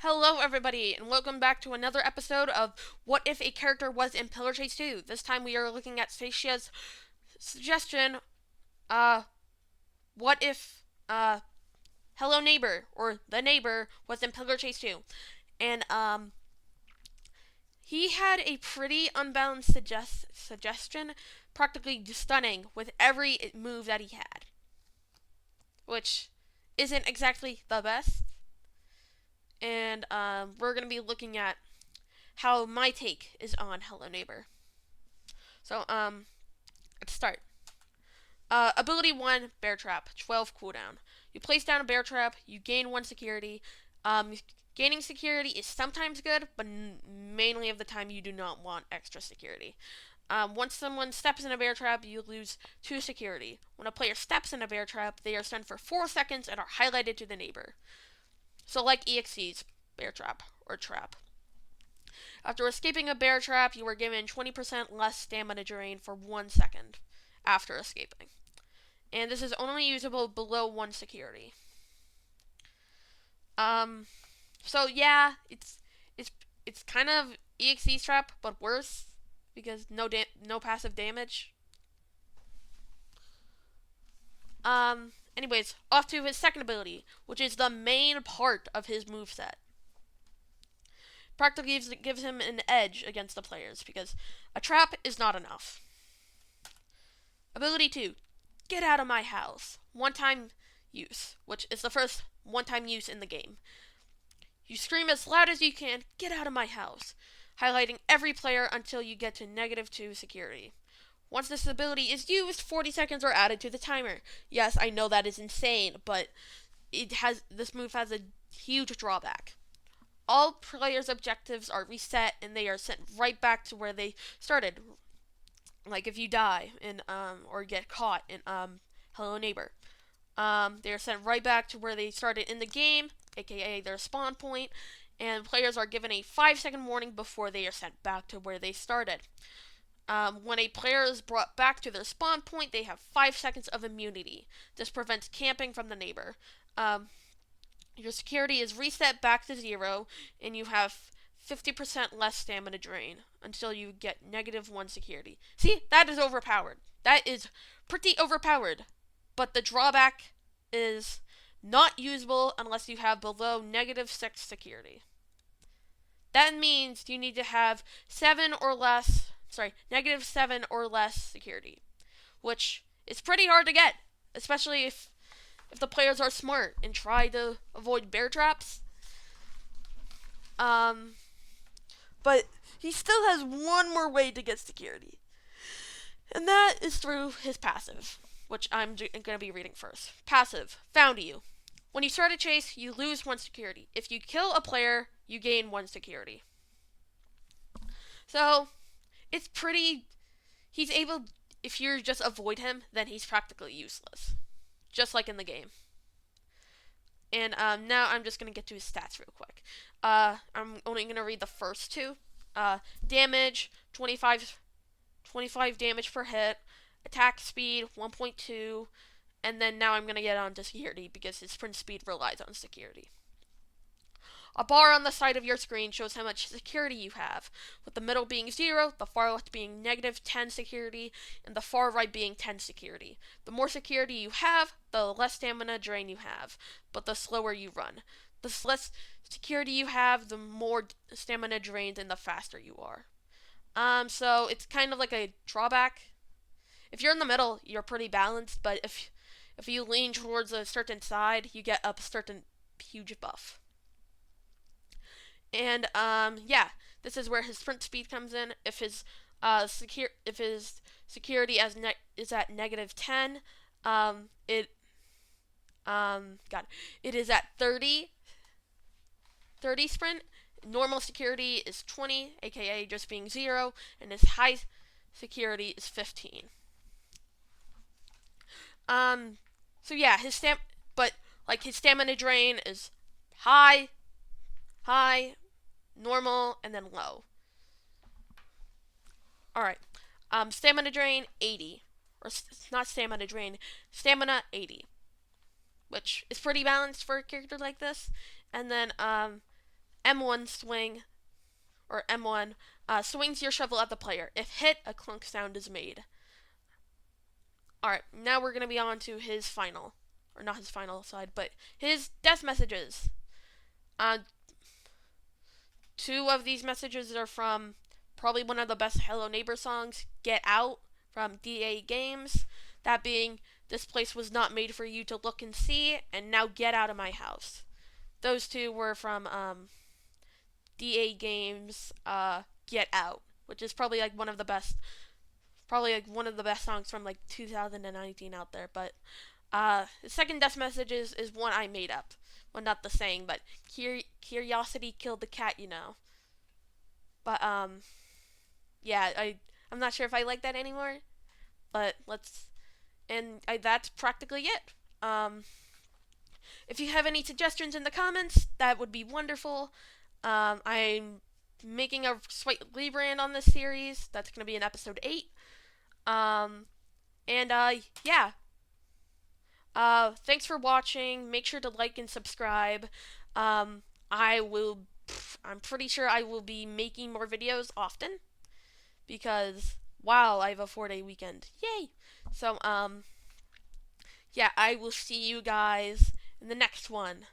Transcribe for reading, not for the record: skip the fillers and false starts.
Hello, everybody, and welcome back to another episode of What If a Character Was in Pillar Chase 2. This time we are looking at Stasia's suggestion, uh, what if, Hello Neighbor, or The Neighbor, was in Pillar Chase 2. And, he had a pretty unbalanced suggestion, practically stunning with every move that he had, which isn't exactly the best. And, we're gonna be looking at how my take is on Hello Neighbor. So, let's start. Ability 1, Bear Trap, 12 cooldown. You place down a bear trap, you gain 1 security. Gaining security is sometimes good, but mainly of the time you do not want extra security. Once someone steps in a bear trap, you lose 2 security. When a player steps in a bear trap, they are stunned for 4 seconds and are highlighted to the neighbor. So, like EXE's bear trap or trap. After escaping a bear trap, you are given 20% less stamina drain for 1 second after escaping. And this is only usable below 1 security. Um, so yeah, it's it's kind of EXE trap, but worse because no passive damage. Anyways, off to his second ability, which is the main part of his moveset. Practically gives him an edge against the players because a trap is not enough. Ability 2, Get Out of My House. One time use, which is the first one time use in the game. You scream as loud as you can, "Get out of my house," highlighting every player until you get to -2 security. Once this ability is used, 40 seconds are added to the timer. Yes, I know that is insane, but this move has a huge drawback. All players' objectives are reset and they are sent right back to where they started. Like if you die in or get caught in Hello Neighbor. They are sent right back to where they started in the game, aka their spawn point, and players are given a 5-second warning before they are sent back to where they started. When a player is brought back to their spawn point, they have 5 seconds of immunity. This prevents camping from the neighbor. Your security is reset back to 0, and you have 50% less stamina drain until you get -1 security. See, that is overpowered. That is pretty overpowered. But the drawback is not usable unless you have below -6 security. That means you need to have 7 or less, -7 or less security, which is pretty hard to get, especially if the players are smart and try to avoid bear traps. But he still has one more way to get security, and that is through his passive, which I'm going to be reading first. Passive, Found You. When you start a chase, you lose 1 security. If you kill a player, you gain 1 security. So, it's pretty. He's able. If you just avoid him, then he's practically useless. Just like in the game. And now I'm just going to get to his stats real quick. I'm only going to read the first 2. Damage, 25 damage per hit. Attack speed, 1.2. And then now I'm going to get on to security because his sprint speed relies on security. A bar on the side of your screen shows how much security you have, with the middle being 0, the far left being -10 security, and the far right being 10 security. The more security you have, the less stamina drain you have, but the slower you run. The less security you have, the more stamina drained and the faster you are. So it's kind of like a drawback. If you're in the middle, you're pretty balanced, but if you lean towards a certain side, you get a certain huge buff. And yeah, this is where his sprint speed comes in. If his security is at -10, it God, it is at 30 sprint. Normal security is 20, aka just being 0, and his high security is 15. So yeah, but like his stamina drain is high, normal, and then low. All right. Stamina drain 80, or not stamina drain, stamina 80, which is pretty balanced for a character like this. And then M1 swing, or M1, swings your shovel at the player. If hit, a clunk sound is made. Alright, now we're going to be on to his final. Or not his final side, but his death messages. Two of these messages are from probably one of the best Hello Neighbor songs, Get Out, from DA Games. That being, this place was not made for you to look and see, and now get out of my house. Those two were from DA Games, Get Out, which is probably like one of the best songs from like 2019 out there. But the second death message is one I made up. Well, not the saying, but curiosity killed the cat, you know. But yeah, I'm not sure if I like that anymore. But that's practically it. If you have any suggestions in the comments, that would be wonderful. I'm making a slightly brand on this series. That's going to be in episode 8. Yeah. Thanks for watching. Make sure to like and subscribe. I'm pretty sure I will be making more videos often because, wow, I have a 4-day weekend. Yay! So, yeah, I will see you guys in the next one.